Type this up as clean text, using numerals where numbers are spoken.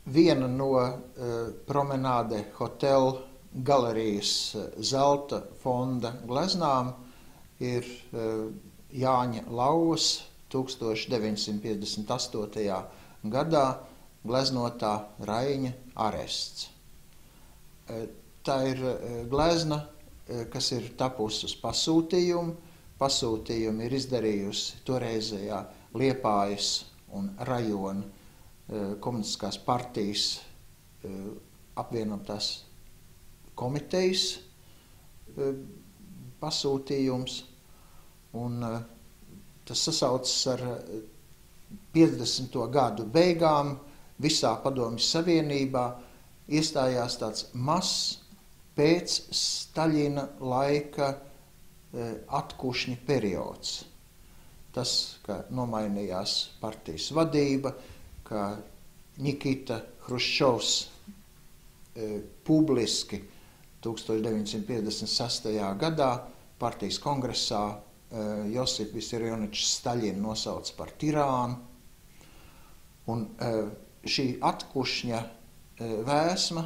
viena no promenāde hotel galerijas zelta fonda gleznām ir Jāņa Lauvas 1958. gadā gleznotā Raiņa arests. Tā ir glezna, kas ir tapusi uz pasūtījumu. Pasūtījumu ir izdarījusi toreizējā Liepājas un rajona komunistiskās partijas apvienotās komitejas pasūtījums, un tas sasaucas ar 50. gadu beigām. Visā Padomju Savienībā iestājās tāds mazs pēc Staļina laika atkušņa periods. Tas, ka nomainījās partijas vadība, ka Nikita Hruščovs publiski 1956. gadā partijas kongresā Josifu Visarionoviču Staļinu nosauca par tirānu. Un šī atkušņa vēsma